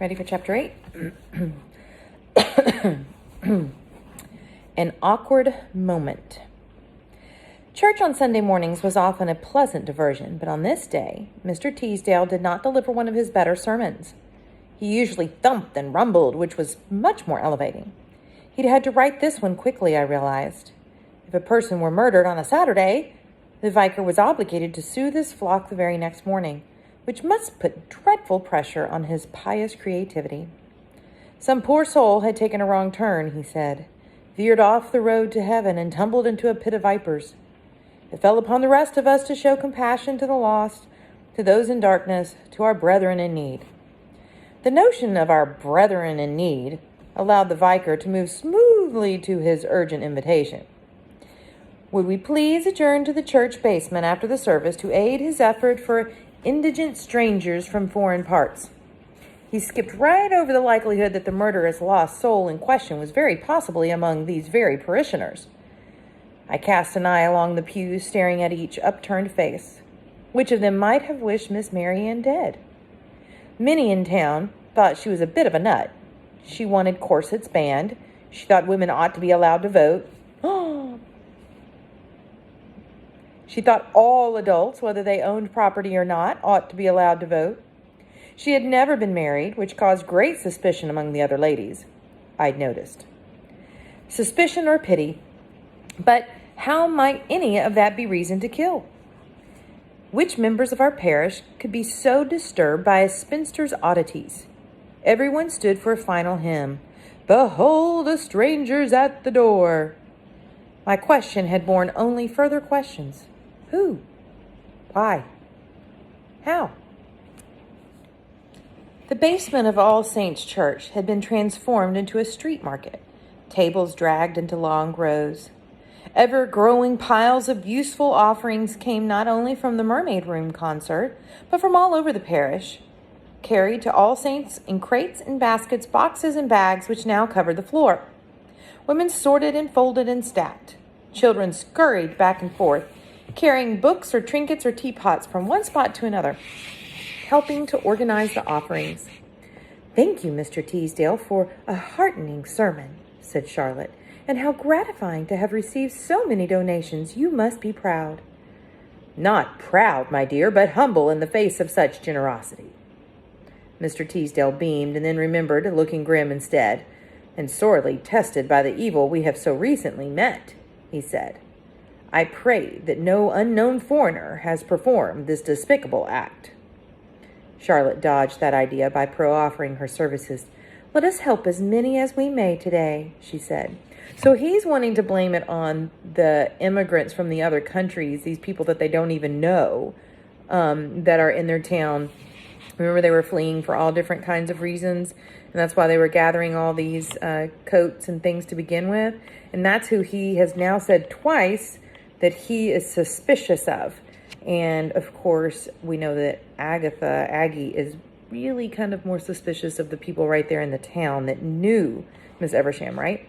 Ready for chapter 8? An awkward moment. Church on Sunday mornings was often a pleasant diversion, but on this day, Mr. Teasdale did not deliver one of his better sermons. He usually thumped and rumbled, which was much more elevating. He'd had to write this one quickly, I realized. If a person were murdered on a Saturday, the vicar was obligated to soothe his flock the very next morning, which must put dreadful pressure on his pious creativity. Some poor soul had taken a wrong turn, he said, veered off the road to heaven and tumbled into a pit of vipers. It fell upon the rest of us to show compassion to the lost, to those in darkness, to our brethren in need. The notion of our brethren in need allowed the vicar to move smoothly to his urgent invitation. Would we please adjourn to the church basement after the service to aid his effort for indigent strangers from foreign parts? He skipped right over the likelihood that the murderous lost soul in question was very possibly among these very parishioners. I cast an eye along the pews, staring at each upturned face. Which of them might have wished Miss Mary Ann dead? Many in town thought she was a bit of a nut. She wanted corsets banned. She thought women ought to be allowed to vote. She thought all adults, whether they owned property or not, ought to be allowed to vote. She had never been married, which caused great suspicion among the other ladies, I'd noticed. Suspicion or pity, but how might any of that be reason to kill? Which members of our parish could be so disturbed by a spinster's oddities? Everyone stood for a final hymn. Behold the strangers at the door. My question had borne only further questions. Who? Why? How? The basement of All Saints Church had been transformed into a street market, tables dragged into long rows. Ever-growing piles of useful offerings came not only from the Mermaid Room concert, but from all over the parish, carried to All Saints in crates and baskets, boxes and bags which now covered the floor. Women sorted and folded and stacked. Children scurried back and forth, carrying books or trinkets or teapots from one spot to another, helping to organize the offerings. Thank you, Mr. Teasdale, for a heartening sermon, said Charlotte, and how gratifying to have received so many donations. You must be proud. Not proud, my dear, but humble in the face of such generosity. Mr. Teasdale beamed and then remembered, looking grim instead, and sorely tested by the evil we have so recently met, he said. I pray that no unknown foreigner has performed this despicable act. Charlotte dodged that idea by offering her services. Let us help as many as we may today, she said. So he's wanting to blame it on the immigrants from the other countries, these people that they don't even know, that are in their town. Remember, they were fleeing for all different kinds of reasons, and that's why they were gathering all these coats and things to begin with. And that's who he has now said twice that he is suspicious of. And, of course, we know that Aggie, is really kind of more suspicious of the people right there in the town that knew Miss Eversham, right?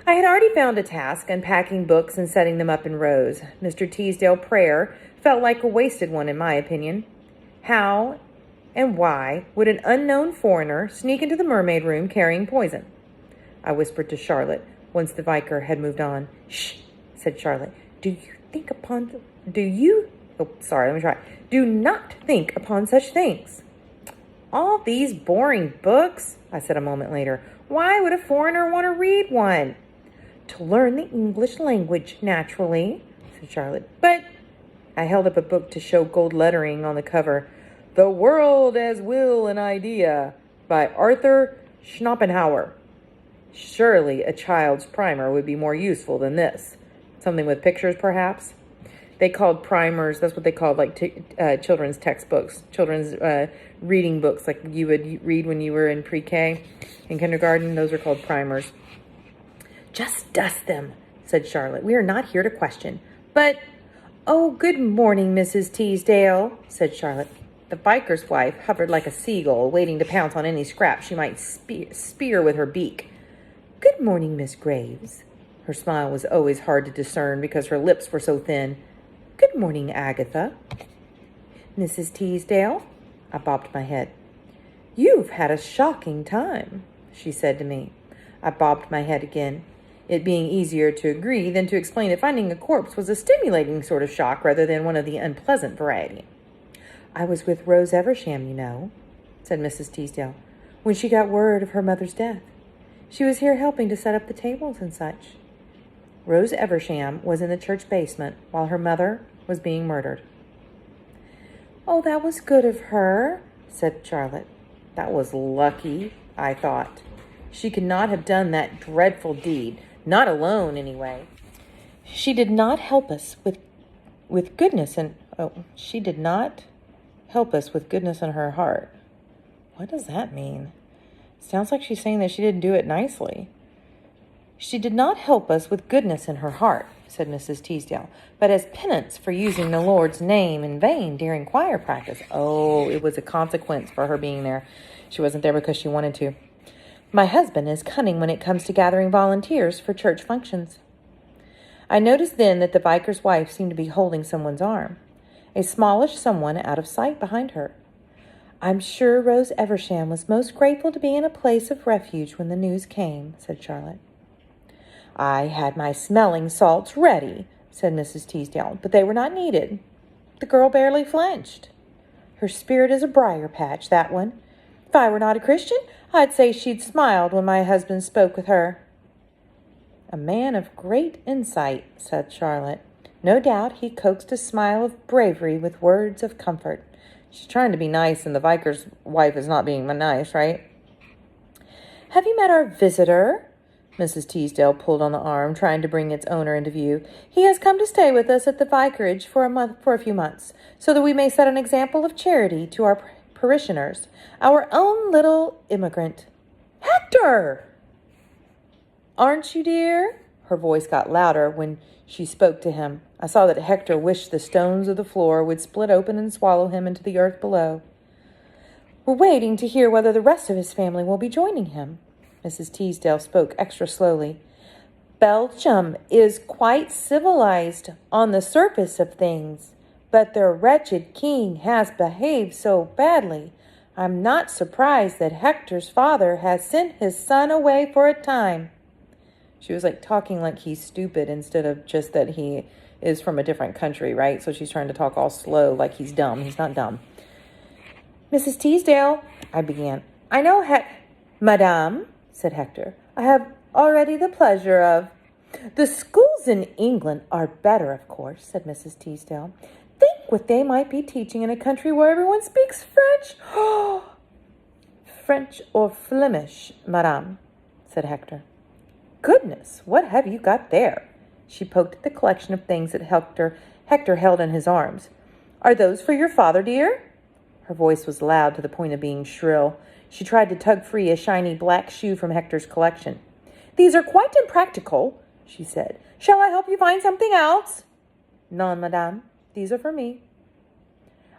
I had already found a task, unpacking books and setting them up in rows. Mr. Teasdale prayer felt like a wasted one, in my opinion. How and why would an unknown foreigner sneak into the Mermaid Room carrying poison? I whispered to Charlotte once the vicar had moved on. Shh, said Charlotte. Do not think upon such things. All these boring books, I said a moment later. Why would a foreigner want to read one? To learn the English language, naturally, said Charlotte. But I held up a book to show gold lettering on the cover. The World as Will and Idea by Arthur Schopenhauer. Surely a child's primer would be more useful than this. Something with pictures, perhaps? They called primers, that's what they called, like children's textbooks, children's reading books, like you would read when you were in pre-K in kindergarten. Those are called primers. Just dust them, said Charlotte. We are not here to question. But, oh, good morning, Mrs. Teasdale, said Charlotte. The vicar's wife hovered like a seagull, waiting to pounce on any scrap she might spear with her beak. Good morning, Miss Graves. Her smile was always hard to discern because her lips were so thin. Good morning, Agatha. Mrs. Teasdale? I bobbed my head. "You've had a shocking time," she said to me. I bobbed my head again, it being easier to agree than to explain that finding a corpse was a stimulating sort of shock rather than one of the unpleasant variety. "I was with Rose Eversham, you know," said Mrs. Teasdale, "when she got word of her mother's death. She was here helping to set up the tables and such." Rose Eversham was in the church basement while her mother was being murdered. "Oh, that was good of her," said Charlotte. That was lucky, I thought. She could not have done that dreadful deed, not alone anyway. She did not help us with goodness and she did not help us with goodness in her heart. What does that mean? Sounds like she's saying that she didn't do it nicely. "She did not help us with goodness in her heart," said Mrs. Teasdale, "but as penance for using the Lord's name in vain during choir practice." Oh, it was a consequence for her being there. She wasn't there because she wanted to. "My husband is cunning when it comes to gathering volunteers for church functions." I noticed then that the vicar's wife seemed to be holding someone's arm, a smallish someone out of sight behind her. "I'm sure Rose Eversham was most grateful to be in a place of refuge when the news came," said Charlotte. "I had my smelling salts ready," said Mrs. Teasdale, "but they were not needed." The girl barely flinched. "Her spirit is a briar patch, that one. If I were not a Christian, I'd say she'd smiled when my husband spoke with her." "A man of great insight," said Charlotte. "No doubt he coaxed a smile of bravery with words of comfort." She's trying to be nice, and the vicar's wife is not being nice, right? "Have you met our visitor?" Mrs. Teasdale pulled on the arm, trying to bring its owner into view. "He has come to stay with us at the vicarage for a few months, so that we may set an example of charity to our parishioners. Our own little immigrant." "Hector! Aren't you, dear?" Her voice got louder when she spoke to him. I saw that Hector wished the stones of the floor would split open and swallow him into the earth below. "We're waiting to hear whether the rest of his family will be joining him." Mrs. Teasdale spoke extra slowly. "Belgium is quite civilized on the surface of things, but their wretched king has behaved so badly. I'm not surprised that Hector's father has sent his son away for a time." She was talking like he's stupid instead of just that he is from a different country, right? So she's trying to talk all slow like he's dumb. He's not dumb. "Mrs. Teasdale," I began. "I know Madame," said Hector, "I have already the pleasure of—" "The schools in England are better, of course," said Mrs. Teasdale. "Think what they might be teaching in a country where everyone speaks French." "French or Flemish, Madame," said Hector. "Goodness, what have you got there?" She poked at the collection of things that Hector held in his arms. "Are those for your father, dear?" Her voice was loud to the point of being shrill. She tried to tug free a shiny black shoe from Hector's collection. "These are quite impractical," she said. "Shall I help you find something else?" "Non, madame. These are for me."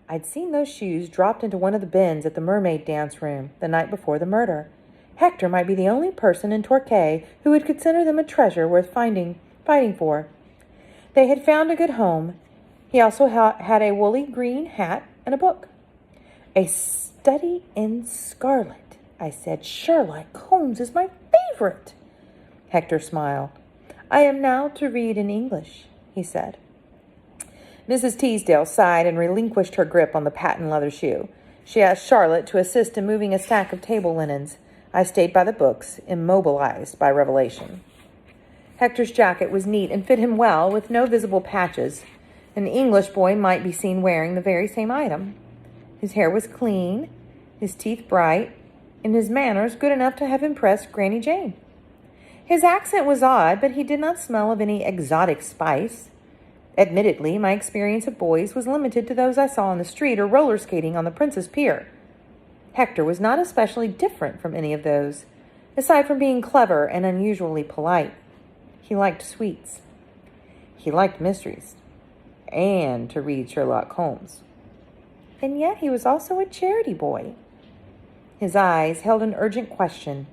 I'd seen those shoes dropped into one of the bins at the mermaid dance room the night before the murder. Hector might be the only person in Torquay who would consider them a treasure worth fighting for. They had found a good home. He also had a woolly green hat and a book. "A study in scarlet," I said. "Sherlock Holmes is my favorite." Hector smiled. "I am now to read in English," he said. Mrs. Teasdale sighed and relinquished her grip on the patent leather shoe. She asked Charlotte to assist in moving a stack of table linens. I stayed by the books, immobilized by revelation. Hector's jacket was neat and fit him well, with no visible patches. An English boy might be seen wearing the very same item. His hair was clean, his teeth bright, and his manners good enough to have impressed Granny Jane. His accent was odd, but he did not smell of any exotic spice. Admittedly, my experience of boys was limited to those I saw on the street or roller skating on the Princess Pier. Hector was not especially different from any of those, aside from being clever and unusually polite. He liked sweets. He liked mysteries, and to read Sherlock Holmes. And yet he was also a charity boy. His eyes held an urgent question.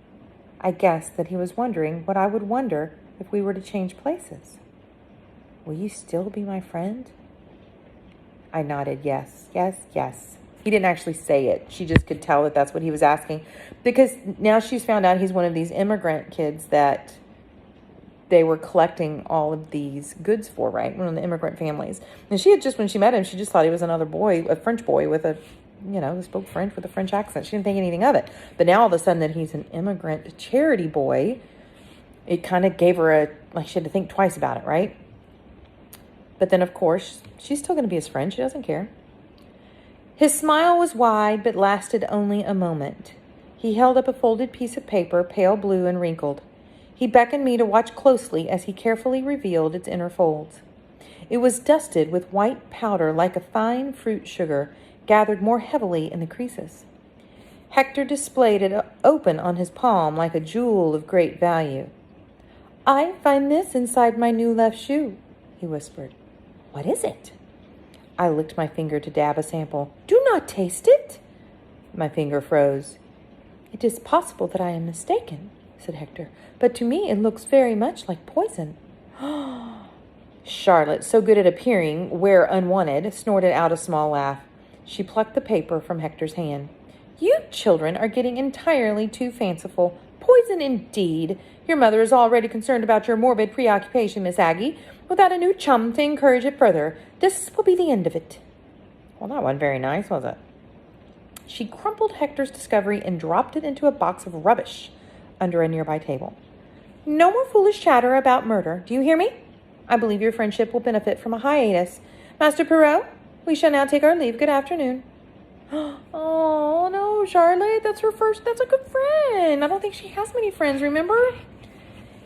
I guessed that he was wondering what I would wonder if we were to change places. "Will you still be my friend?" I nodded yes, yes, yes. He didn't actually say it. She just could tell that that's what he was asking. Because now she's found out he's one of these immigrant kids that they were collecting all of these goods for, right? One of the immigrant families. And she had just, when she met him, she just thought he was another boy, a French boy with a, who spoke French with a French accent. She didn't think anything of it. But now all of a sudden that he's an immigrant charity boy, it kind of gave her she had to think twice about it, right? But then, of course, she's still going to be his friend. She doesn't care. His smile was wide, but lasted only a moment. He held up a folded piece of paper, pale blue and wrinkled. He beckoned me to watch closely as he carefully revealed its inner folds. It was dusted with white powder like a fine fruit sugar, gathered more heavily in the creases. Hector displayed it open on his palm like a jewel of great value. "I find this inside my new left shoe," he whispered. "What is it?" I licked my finger to dab a sample. "Do not taste it." My finger froze. "It is possible that I am mistaken," said Hector, "but to me it looks very much like poison." Charlotte, so good at appearing where unwanted, snorted out a small laugh. She plucked the paper from Hector's hand. "You children are getting entirely too fanciful. Poison indeed. Your mother is already concerned about your morbid preoccupation, Miss Aggie. Without a new chum to encourage it further, this will be the end of it." Well, that wasn't very nice, was it? She crumpled Hector's discovery and dropped it into a box of rubbish under a nearby table. "No more foolish chatter about murder. Do you hear me? I believe your friendship will benefit from a hiatus. Master Perrault, we shall now take our leave. Good afternoon." Oh, no, Charlotte, that's a good friend. I don't think she has many friends, remember?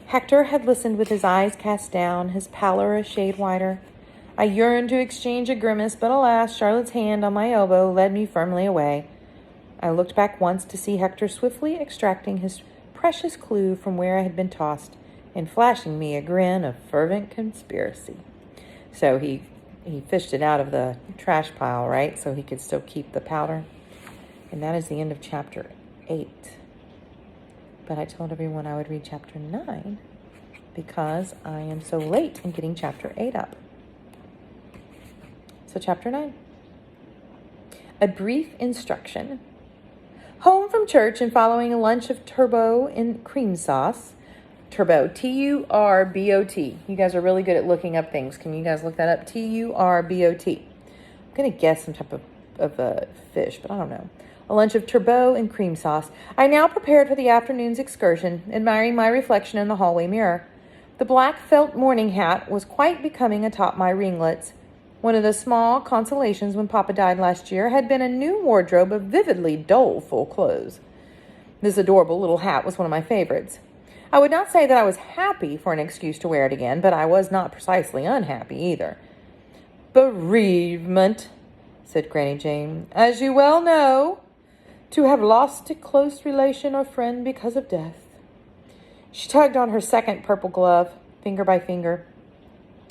Hector had listened with his eyes cast down, his pallor a shade whiter. I yearned to exchange a grimace, but alas, Charlotte's hand on my elbow led me firmly away. I looked back once to see Hector swiftly extracting his precious clue from where I had been tossed and flashing me a grin of fervent conspiracy. So he fished it out of the trash pile, right? So he could still keep the powder. And that is the end of chapter 8. But I told everyone I would read chapter 9 because I am so late in getting chapter 8 up. So chapter 9. A brief instruction. Home from church and following a lunch of turbot in cream sauce. Turbot, T-U-R-B-O-T. You guys are really good at looking up things. Can you guys look that up? T-U-R-B-O-T. I'm going to guess some type of fish, but I don't know. A lunch of turbot and cream sauce. I now prepared for the afternoon's excursion, admiring my reflection in the hallway mirror. The black felt morning hat was quite becoming atop my ringlets. One of the small consolations when Papa died last year had been a new wardrobe of vividly doleful clothes. This adorable little hat was one of my favorites. I would not say that I was happy for an excuse to wear it again, but I was not precisely unhappy either. "Bereavement," said Granny Jane, "as you well know, to have lost a close relation or friend because of death." She tugged on her second purple glove, finger by finger.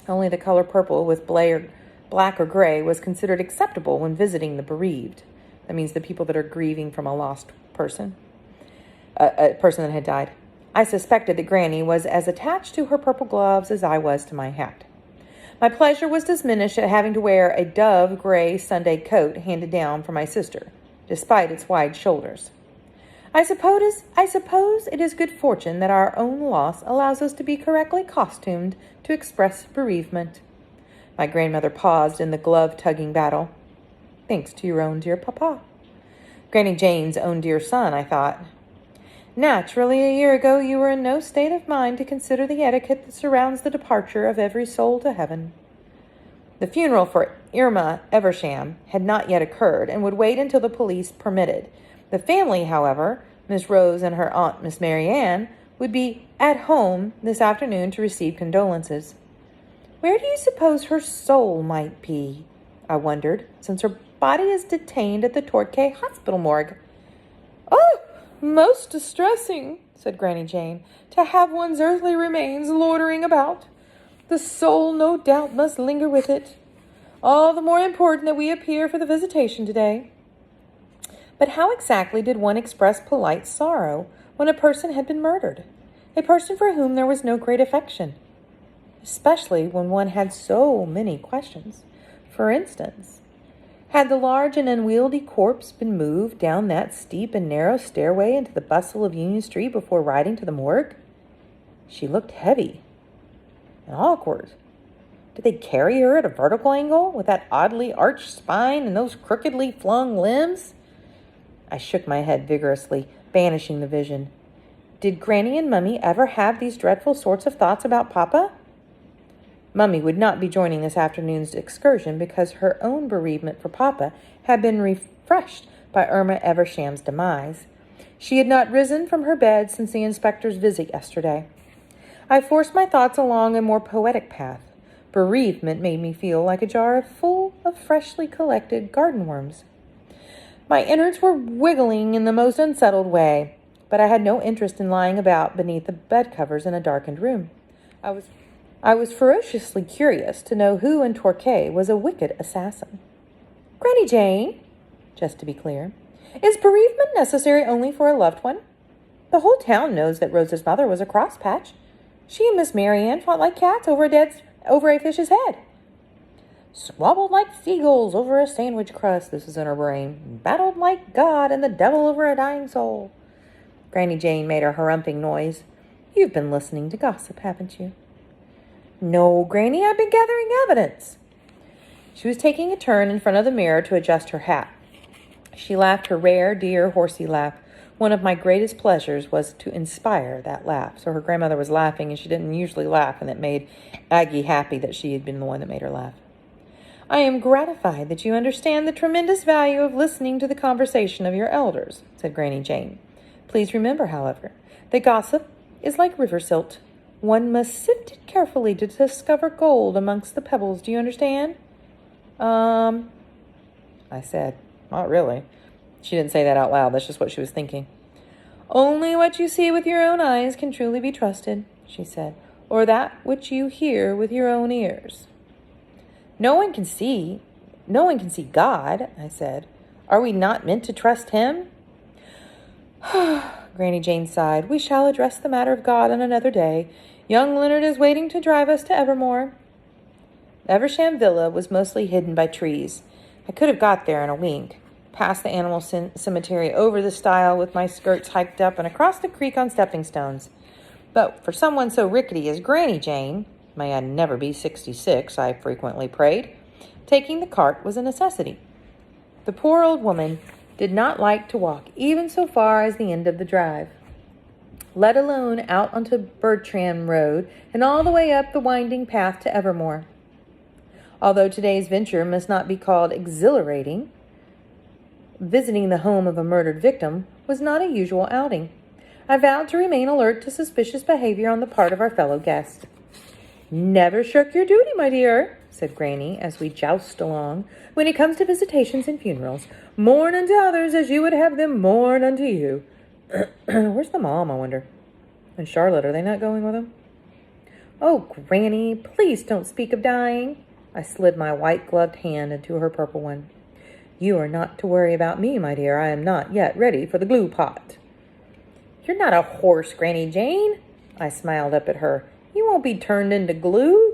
Only the color purple with black or gray was considered acceptable when visiting the bereaved. That means the people that are grieving from a lost person, a person that had died. I suspected that Granny was as attached to her purple gloves as I was to my hat. My pleasure was diminished at having to wear a dove gray Sunday coat handed down from my sister, despite its wide shoulders. I suppose it is good fortune that our own loss allows us to be correctly costumed to express bereavement. My grandmother paused in the glove-tugging battle. "Thanks to your own dear papa." Granny Jane's own dear son, I thought. Naturally, a year ago you were in no state of mind to consider the etiquette that surrounds the departure of every soul to heaven. The funeral for Irma Eversham had not yet occurred and would wait until the police permitted. The family, however, Miss Rose and her aunt, Miss Mary Ann, would be at home this afternoon to receive condolences. Where do you suppose her soul might be? I wondered, since her body is detained at the Torquay Hospital morgue. "Oh, most distressing," said Granny Jane, "to have one's earthly remains loitering about. The soul, no doubt, must linger with it. All the more important that we appear for the visitation today." But how exactly did one express polite sorrow when a person had been murdered? A person for whom there was no great affection? Especially when one had so many questions. For instance, Had the large and unwieldy corpse been moved down that steep and narrow stairway into the bustle of Union Street before riding to the morgue? She looked heavy and awkward. Did they carry her at a vertical angle with that oddly arched spine and those crookedly flung limbs? I shook my head vigorously, banishing the vision. Did Granny and Mummy ever have these dreadful sorts of thoughts about Papa? Mummy would not be joining this afternoon's excursion because her own bereavement for Papa had been refreshed by Irma Eversham's demise. She had not risen from her bed since the inspector's visit yesterday. I forced my thoughts along a more poetic path. Bereavement made me feel like a jar full of freshly collected garden worms. My innards were wiggling in the most unsettled way, but I had no interest in lying about beneath the bedcovers in a darkened room. I was ferociously curious to know who in Torquay was a wicked assassin. Granny Jane, just to be clear, is bereavement necessary only for a loved one? The whole town knows that Rosa's mother was a crosspatch. She and Miss Marianne fought like cats over a fish's head. Squabbled like seagulls over a sandwich crust, this is in her brain. Battled like God and the devil over a dying soul. Granny Jane made a harumping noise. You've been listening to gossip, haven't you? No, Granny, I've been gathering evidence. She was taking a turn in front of the mirror to adjust her hat. She laughed her rare, dear, horsey laugh. One of my greatest pleasures was to inspire that laugh. So her grandmother was laughing, and she didn't usually laugh, and it made Aggie happy that she had been the one that made her laugh. I am gratified that you understand the tremendous value of listening to the conversation of your elders, said Granny Jane. Please remember, however, that gossip is like river silt. One must sift it carefully to discover gold amongst the pebbles. Do you understand? I said, not really. She didn't say that out loud. That's just what she was thinking. Only what you see with your own eyes can truly be trusted, she said, or that which you hear with your own ears. No one can see God, I said. Are we not meant to trust him? Granny Jane sighed. We shall address the matter of God on another day. Young Leonard is waiting to drive us to Evermore. Eversham Villa was mostly hidden by trees. I could have got there in a wink, past the animal cemetery, over the stile with my skirts hiked up, and across the creek on stepping stones. But for someone so rickety as Granny Jane, may I never be 66, I frequently prayed, taking the cart was a necessity. The poor old woman did not like to walk even so far as the end of the drive, let alone out onto Bertram Road and all the way up the winding path to Evermore. Although today's venture must not be called exhilarating, visiting the home of a murdered victim was not a usual outing. I vowed to remain alert to suspicious behavior on the part of our fellow guest. Never shirk your duty, my dear, said Granny, as we joust along. When it comes to visitations and funerals, mourn unto others as you would have them mourn unto you. Where's the mom, I wonder? And Charlotte, are they not going with him? Oh, Granny, please don't speak of dying. I slid my white-gloved hand into her purple one. You are not to worry about me, my dear. I am not yet ready for the glue pot. You're not a horse, Granny Jane. I smiled up at her. You won't be turned into glue.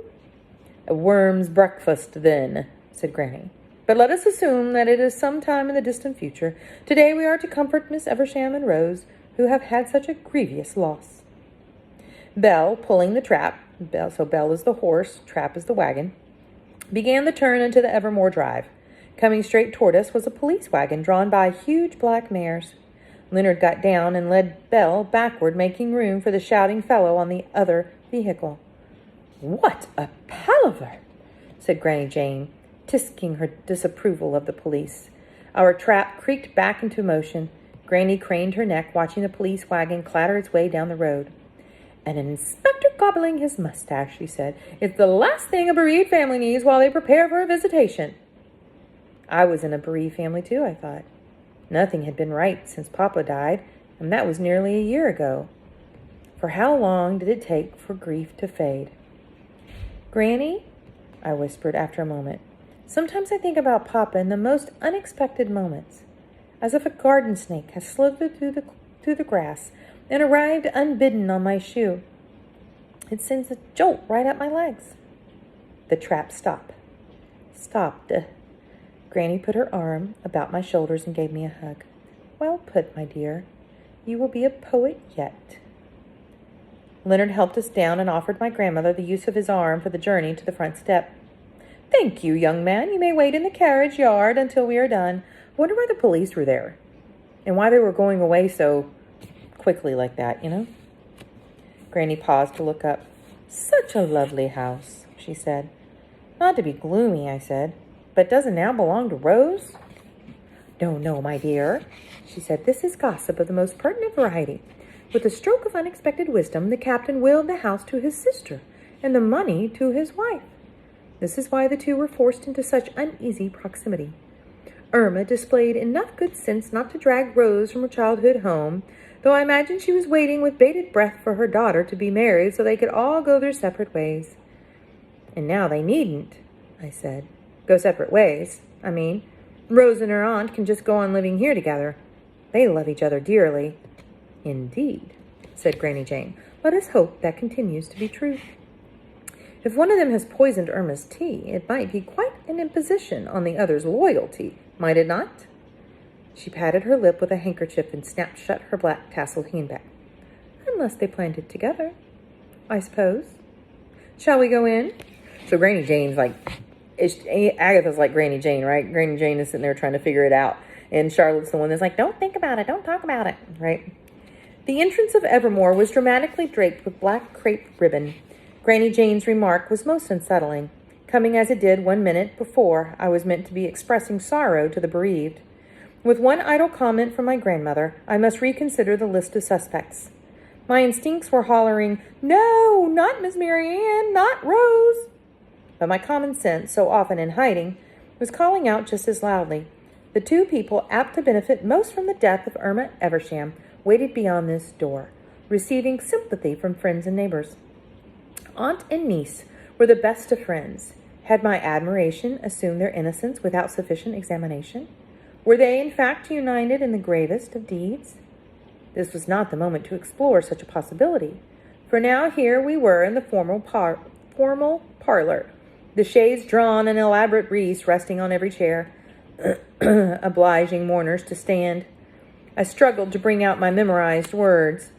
A worm's breakfast, then, said Granny. But let us assume that it is some time in the distant future. Today we are to comfort Miss Eversham and Rose, who have had such a grievous loss. Belle, pulling the trap, so Belle is the horse, trap is the wagon, began the turn into the Evermore Drive. Coming straight toward us was a police wagon drawn by huge black mares. Leonard got down and led Belle backward, making room for the shouting fellow on the other vehicle. What a palaver, said Granny Jane, tisking her disapproval of the police. Our trap creaked back into motion. Granny craned her neck, watching the police wagon clatter its way down the road. An inspector gobbling his mustache, she said, is the last thing a bereaved family needs while they prepare for a visitation. I was in a bereaved family, too, I thought. Nothing had been right since Papa died, and that was nearly a year ago. For how long did it take for grief to fade? Granny, I whispered after a moment, sometimes I think about Papa in the most unexpected moments, as if a garden snake has slithered through the grass and arrived unbidden on my shoe. It sends a jolt right up my legs. The trap stopped. Granny put her arm about my shoulders and gave me a hug. Well put, my dear. You will be a poet yet. Leonard helped us down and offered my grandmother the use of his arm for the journey to the front step. Thank you, young man. You may wait in the carriage yard until we are done. Wonder why the police were there and why they were going away so quickly like that, you know? Granny paused to look up. Such a lovely house, she said. Not to be gloomy, I said, but does it now belong to Rose? No, my dear, she said. This is gossip of the most pertinent variety. With a stroke of unexpected wisdom, the captain willed the house to his sister and the money to his wife. This is why the two were forced into such uneasy proximity. Irma displayed enough good sense not to drag Rose from her childhood home, though I imagine she was waiting with bated breath for her daughter to be married so they could all go their separate ways. And now they needn't, I said. Go separate ways, I mean. Rose and her aunt can just go on living here together. They love each other dearly. Indeed, said Granny Jane. Let us hope that continues to be true. If one of them has poisoned Irma's tea, it might be quite an imposition on the other's loyalty, might it not? She patted her lip with a handkerchief and snapped shut her black tasseled handbag. Unless they planned it together, I suppose. Shall we go in? So Granny Jane's like, Agatha's like Granny Jane, right? Granny Jane is sitting there trying to figure it out. And Charlotte's the one that's like, don't think about it, don't talk about it, right? The entrance of Evermore was dramatically draped with black crepe ribbon. Granny Jane's remark was most unsettling, coming as it did 1 minute before I was meant to be expressing sorrow to the bereaved. With one idle comment from my grandmother, I must reconsider the list of suspects. My instincts were hollering, no, not Miss Mary Ann, not Rose. But my common sense, so often in hiding, was calling out just as loudly. The two people apt to benefit most from the death of Irma Eversham waited beyond this door, receiving sympathy from friends and neighbors. Aunt and niece were the best of friends. Had my admiration assumed their innocence without sufficient examination? Were they, in fact, united in the gravest of deeds? This was not the moment to explore such a possibility, for now here we were in the formal parlor, the shades drawn and elaborate wreaths resting on every chair, obliging mourners to stand. I struggled to bring out my memorized words.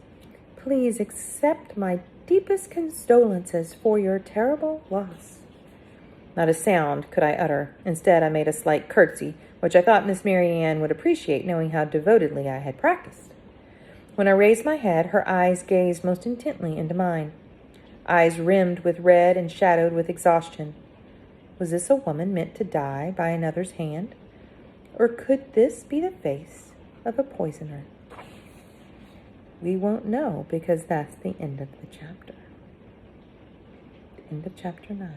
Please accept my deepest condolences for your terrible loss. Not a sound could I utter. Instead, I made a slight curtsy, which I thought Miss Mary Ann would appreciate, knowing how devotedly I had practiced. When I raised my head, her eyes gazed most intently into mine, eyes rimmed with red and shadowed with exhaustion. Was this a woman meant to die by another's hand? Or could this be the face of a poisoner? We won't know, because that's the end of the chapter. End of chapter 9.